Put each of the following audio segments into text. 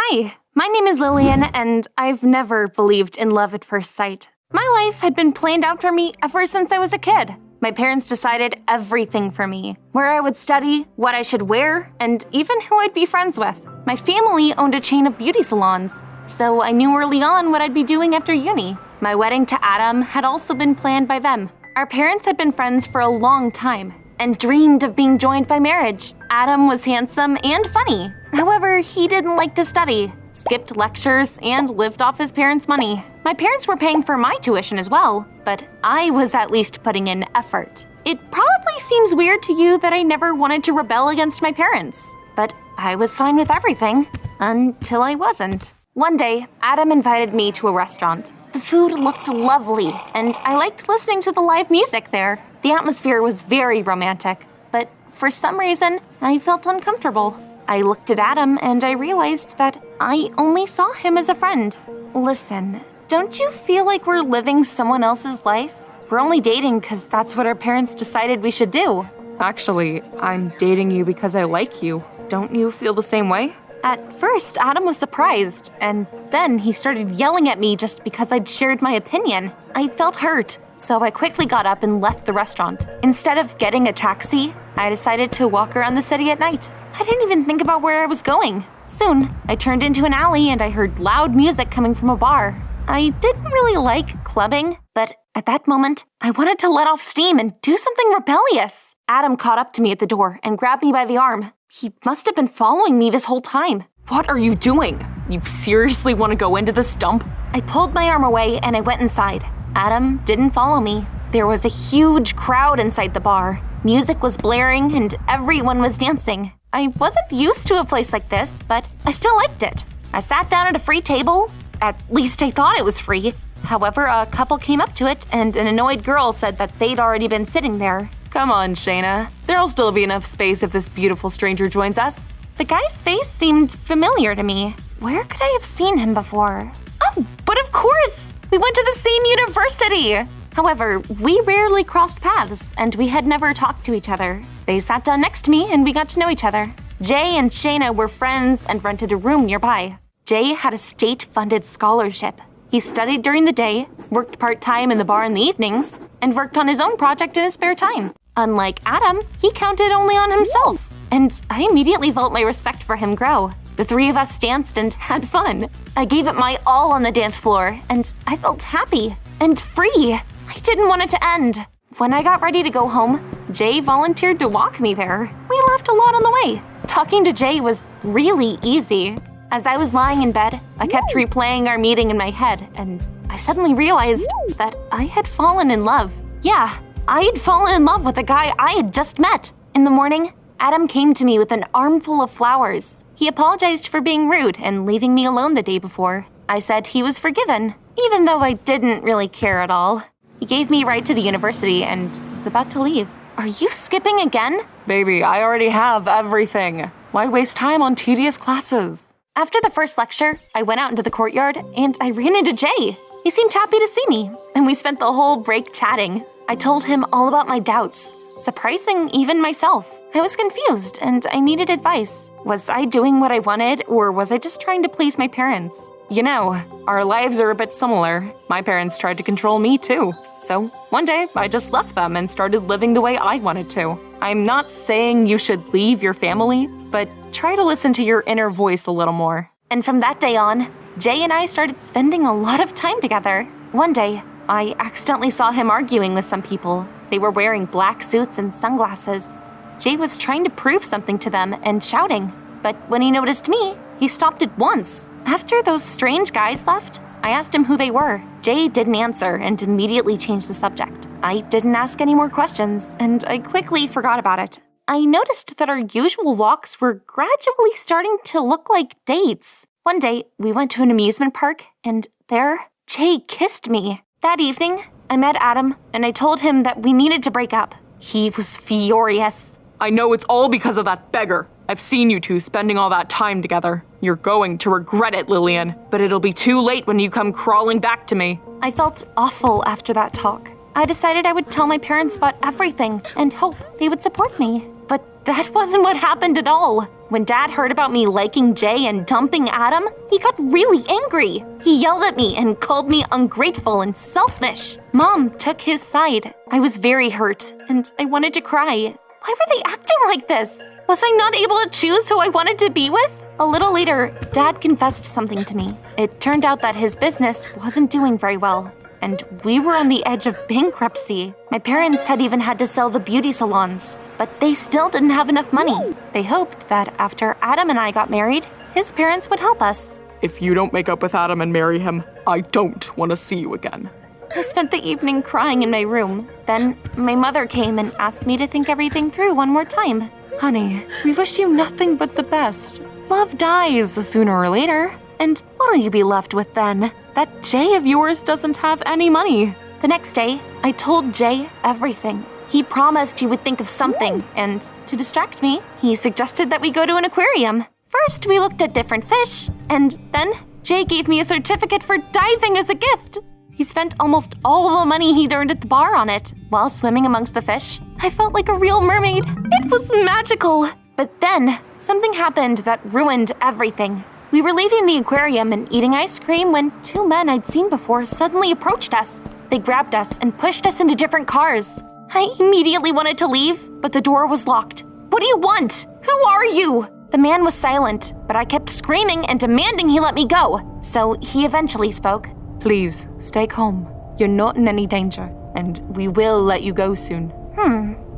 Hi, my name is Lillian, and I've never believed in love at first sight. My life had been planned out for me ever since I was a kid. My parents decided everything for me, where I would study, what I should wear, and even who I'd be friends with. My family owned a chain of beauty salons, so I knew early on what I'd be doing after uni. My wedding to Adam had also been planned by them. Our parents had been friends for a long time and dreamed of being joined by marriage. Adam was handsome and funny. However, he didn't like to study, skipped lectures, and lived off his parents' money. My parents were paying for my tuition as well, but I was at least putting in effort. It probably seems weird to you that I never wanted to rebel against my parents, but I was fine with everything until I wasn't. One day, Adam invited me to a restaurant. The food looked lovely, and I liked listening to the live music there. The atmosphere was very romantic, but for some reason, I felt uncomfortable. I looked at Adam and I realized that I only saw him as a friend. Listen, don't you feel like we're living someone else's life? We're only dating because that's what our parents decided we should do. Actually, I'm dating you because I like you. Don't you feel the same way? At first, Adam was surprised, and then he started yelling at me just because I'd shared my opinion. I felt hurt, so I quickly got up and left the restaurant. Instead of getting a taxi, I decided to walk around the city at night. I didn't even think about where I was going. Soon, I turned into an alley and I heard loud music coming from a bar. I didn't really like clubbing, but at that moment, I wanted to let off steam and do something rebellious. Adam caught up to me at the door and grabbed me by the arm. He must have been following me this whole time. What are you doing? You seriously want to go into this dump? I pulled my arm away and I went inside. Adam didn't follow me. There was a huge crowd inside the bar. Music was blaring and everyone was dancing. I wasn't used to a place like this, but I still liked it. I sat down at a free table. At least I thought it was free. However, a couple came up to it and an annoyed girl said that they'd already been sitting there. Come on, Shayna. There'll still be enough space if this beautiful stranger joins us. The guy's face seemed familiar to me. Where could I have seen him before? Oh, but of course! We went to the same university! However, we rarely crossed paths, and we had never talked to each other. They sat down next to me, and we got to know each other. Jay and Shayna were friends and rented a room nearby. Jay had a state-funded scholarship. He studied during the day, worked part-time in the bar in the evenings, and worked on his own project in his spare time. Unlike Adam, he counted only on himself, and I immediately felt my respect for him grow. The three of us danced and had fun. I gave it my all on the dance floor, and I felt happy and free. I didn't want it to end. When I got ready to go home, Jay volunteered to walk me there. We laughed a lot on the way. Talking to Jay was really easy. As I was lying in bed, I kept replaying our meeting in my head, and I suddenly realized that I had fallen in love. Yeah, I had fallen in love with the guy I had just met. In the morning, Adam came to me with an armful of flowers. He apologized for being rude and leaving me alone the day before. I said he was forgiven, even though I didn't really care at all. He gave me a ride to the university and was about to leave. Are you skipping again? Baby, I already have everything. Why waste time on tedious classes? After the first lecture, I went out into the courtyard and I ran into Jay. He seemed happy to see me, and we spent the whole break chatting. I told him all about my doubts, surprising even myself. I was confused and I needed advice. Was I doing what I wanted, or was I just trying to please my parents? You know, our lives are a bit similar. My parents tried to control me too. So one day, I just left them and started living the way I wanted to. I'm not saying you should leave your family, but try to listen to your inner voice a little more. And from that day on, Jay and I started spending a lot of time together. One day, I accidentally saw him arguing with some people. They were wearing black suits and sunglasses. Jay was trying to prove something to them and shouting, but when he noticed me, he stopped at once. After those strange guys left, I asked him who they were. Jay didn't answer and immediately changed the subject. I didn't ask any more questions, and I quickly forgot about it. I noticed that our usual walks were gradually starting to look like dates. One day, we went to an amusement park, and there, Jay kissed me. That evening, I met Adam, and I told him that we needed to break up. He was furious. I know it's all because of that beggar. I've seen you two spending all that time together. You're going to regret it, Lillian, but it'll be too late when you come crawling back to me. I felt awful after that talk. I decided I would tell my parents about everything and hope they would support me. But that wasn't what happened at all. When Dad heard about me liking Jay and dumping Adam, he got really angry. He yelled at me and called me ungrateful and selfish. Mom took his side. I was very hurt, and I wanted to cry. Why were they acting like this? Was I not able to choose who I wanted to be with? A little later, Dad confessed something to me. It turned out that his business wasn't doing very well, and we were on the edge of bankruptcy. My parents had even had to sell the beauty salons, but they still didn't have enough money. They hoped that after Adam and I got married, his parents would help us. If you don't make up with Adam and marry him, I don't want to see you again. I spent the evening crying in my room. Then my mother came and asked me to think everything through one more time. Honey, we wish you nothing but the best. Love dies sooner or later. And what'll you be left with then? That Jay of yours doesn't have any money. The next day, I told Jay everything. He promised he would think of something, and to distract me, he suggested that we go to an aquarium. First, we looked at different fish, and then Jay gave me a certificate for diving as a gift. He spent almost all the money he'd earned at the bar on it. While swimming amongst the fish, I felt like a real mermaid. It was magical. But then, something happened that ruined everything. We were leaving the aquarium and eating ice cream when two men I'd seen before suddenly approached us. They grabbed us and pushed us into different cars. I immediately wanted to leave, but the door was locked. What do you want? Who are you? The man was silent, but I kept screaming and demanding he let me go. So he eventually spoke. Please, stay calm. You're not in any danger, and we will let you go soon.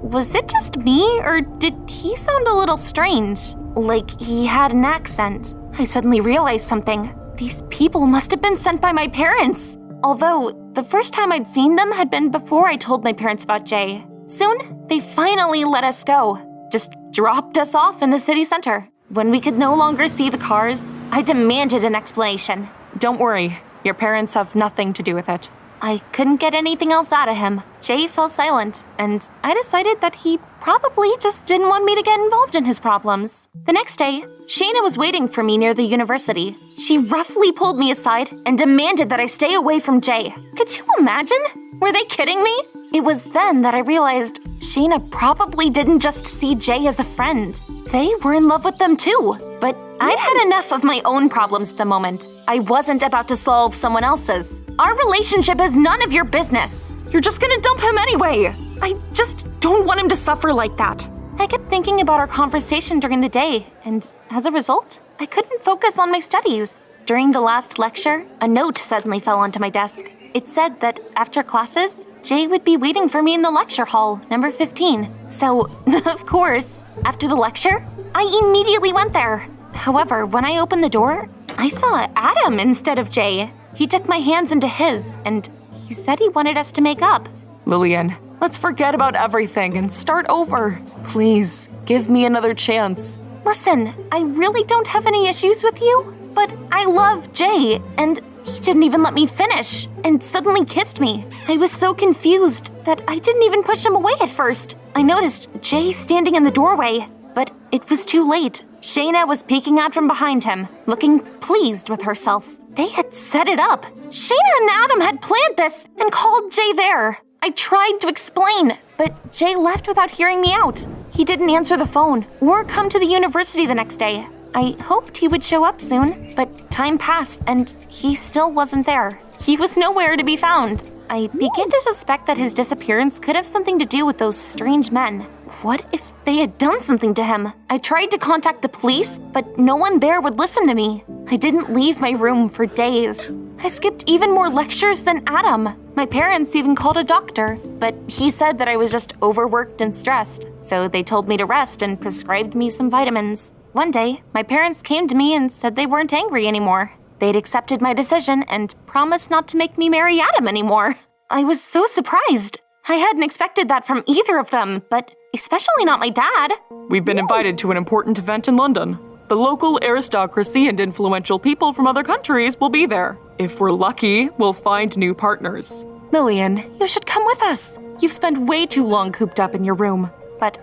Was it just me, or did he sound a little strange? Like he had an accent. I suddenly realized something. These people must have been sent by my parents. Although, the first time I'd seen them had been before I told my parents about Jay. Soon, they finally let us go. Just dropped us off in the city center. When we could no longer see the cars, I demanded an explanation. Don't worry, your parents have nothing to do with it. I couldn't get anything else out of him. Jay fell silent, and I decided that he probably just didn't want me to get involved in his problems. The next day, Shayna was waiting for me near the university. She roughly pulled me aside and demanded that I stay away from Jay. Could you imagine? Were they kidding me? It was then that I realized Shayna probably didn't just see Jay as a friend. They were in love with them too. But I'd had enough of my own problems at the moment. I wasn't about to solve someone else's. Our relationship is none of your business. You're just gonna dump him anyway. I just don't want him to suffer like that. I kept thinking about our conversation during the day, and as a result, I couldn't focus on my studies. During the last lecture, a note suddenly fell onto my desk. It said that after classes, Jay would be waiting for me in the lecture hall, number 15. So, of course, after the lecture, I immediately went there. However, when I opened the door, I saw Adam instead of Jay. He took my hands into his, and he said he wanted us to make up. Lillian, let's forget about everything and start over. Please, give me another chance. Listen, I really don't have any issues with you, but I love Jay, and he didn't even let me finish, and suddenly kissed me. I was so confused that I didn't even push him away at first. I noticed Jay standing in the doorway, but it was too late. Shayna was peeking out from behind him, looking pleased with herself. They had set it up. Shayna and Adam had planned this and called Jay there. I tried to explain, but Jay left without hearing me out. He didn't answer the phone or come to the university the next day. I hoped he would show up soon, but time passed and he still wasn't there. He was nowhere to be found. I began to suspect that his disappearance could have something to do with those strange men. What if they had done something to him? I tried to contact the police, but no one there would listen to me. I didn't leave my room for days. I skipped even more lectures than Adam. My parents even called a doctor, but he said that I was just overworked and stressed, so they told me to rest and prescribed me some vitamins. One day, my parents came to me and said they weren't angry anymore. They'd accepted my decision and promised not to make me marry Adam anymore. I was so surprised. I hadn't expected that from either of them, but especially not my dad. We've been invited to an important event in London. The local aristocracy and influential people from other countries will be there. If we're lucky, we'll find new partners. Lillian, you should come with us. You've spent way too long cooped up in your room. But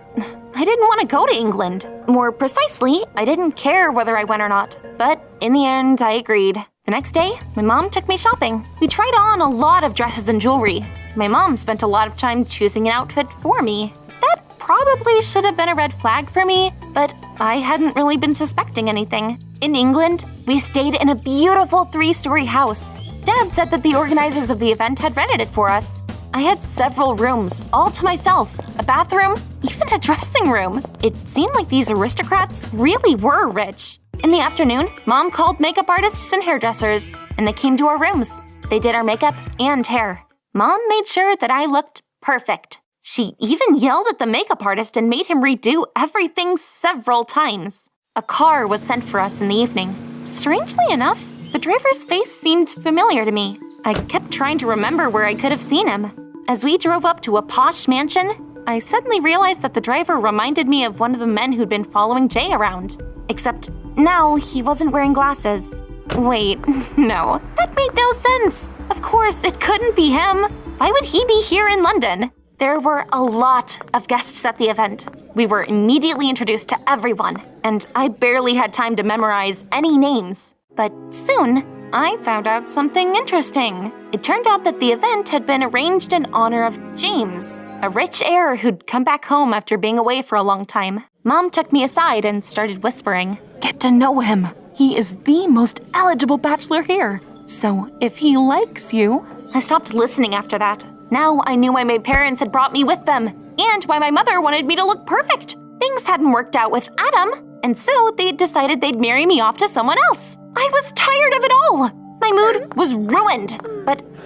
I didn't want to go to England. More precisely, I didn't care whether I went or not. But in the end, I agreed. The next day, my mom took me shopping. We tried on a lot of dresses and jewelry. My mom spent a lot of time choosing an outfit for me. That probably should have been a red flag for me, but I hadn't really been suspecting anything. In England, we stayed in a beautiful 3-story house. Dad said that the organizers of the event had rented it for us. I had several rooms, all to myself, a bathroom, even a dressing room. It seemed like these aristocrats really were rich. In the afternoon, Mom called makeup artists and hairdressers, and they came to our rooms. They did our makeup and hair. Mom made sure that I looked perfect. She even yelled at the makeup artist and made him redo everything several times. A car was sent for us in the evening. Strangely enough, the driver's face seemed familiar to me. I kept trying to remember where I could have seen him. As we drove up to a posh mansion, I suddenly realized that the driver reminded me of one of the men who'd been following Jay around. Except now he wasn't wearing glasses. Wait, no, that made no sense. Of course, it couldn't be him. Why would he be here in London? There were a lot of guests at the event. We were immediately introduced to everyone, and I barely had time to memorize any names. But soon, I found out something interesting. It turned out that the event had been arranged in honor of James, a rich heir who'd come back home after being away for a long time. Mom took me aside and started whispering, Get to know him. He is the most eligible bachelor here. So if he likes you... I stopped listening after that. Now I knew why my parents had brought me with them, and why my mother wanted me to look perfect. Things hadn't worked out with Adam, and so they decided they'd marry me off to someone else. I was tired of it all. My mood was ruined,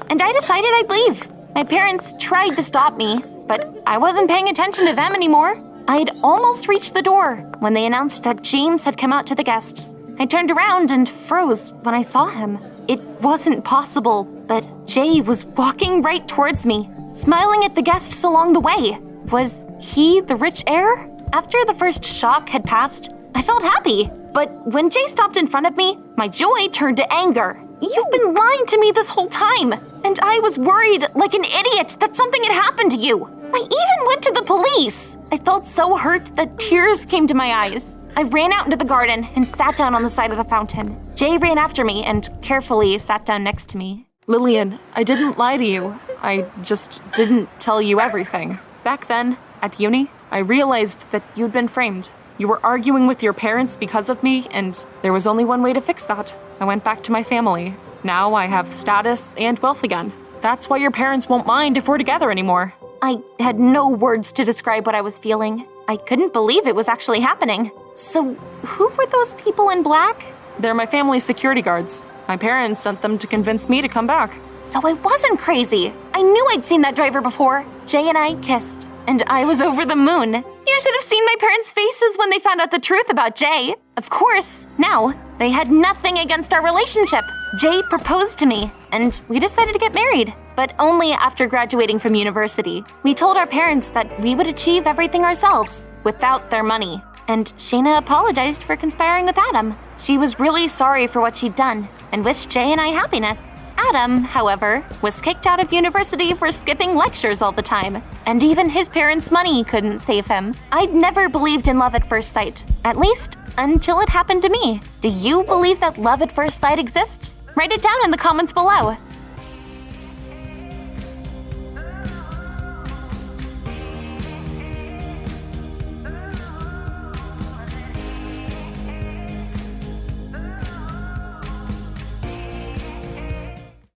and I decided I'd leave. My parents tried to stop me, but I wasn't paying attention to them anymore. I'd almost reached the door when they announced that James had come out to the guests. I turned around and froze when I saw him. It wasn't possible, but Jay was walking right towards me, smiling at the guests along the way. Was he the rich heir? After the first shock had passed, I felt happy. But when Jay stopped in front of me, my joy turned to anger. You've been lying to me this whole time, and I was worried like an idiot that something had happened to you. I even went to the police. I felt so hurt that tears came to my eyes. I ran out into the garden and sat down on the side of the fountain. Jay ran after me and carefully sat down next to me. Lillian, I didn't lie to you. I just didn't tell you everything. Back then, at uni, I realized that you'd been framed. You were arguing with your parents because of me, and there was only one way to fix that. I went back to my family. Now I have status and wealth again. That's why your parents won't mind if we're together anymore. I had no words to describe what I was feeling. I couldn't believe it was actually happening. So, who were those people in black? They're my family's security guards. My parents sent them to convince me to come back. So I wasn't crazy. I knew I'd seen that driver before. Jay and I kissed, and I was over the moon. You should have seen my parents' faces when they found out the truth about Jay. Of course, now, they had nothing against our relationship. Jay proposed to me, and we decided to get married. But only after graduating from university. We told our parents that we would achieve everything ourselves, without their money. And Shayna apologized for conspiring with Adam. She was really sorry for what she'd done, and wished Jay and I happiness. Adam, however, was kicked out of university for skipping lectures all the time, and even his parents' money couldn't save him. I'd never believed in love at first sight, at least until it happened to me. Do you believe that love at first sight exists? Write it down in the comments below.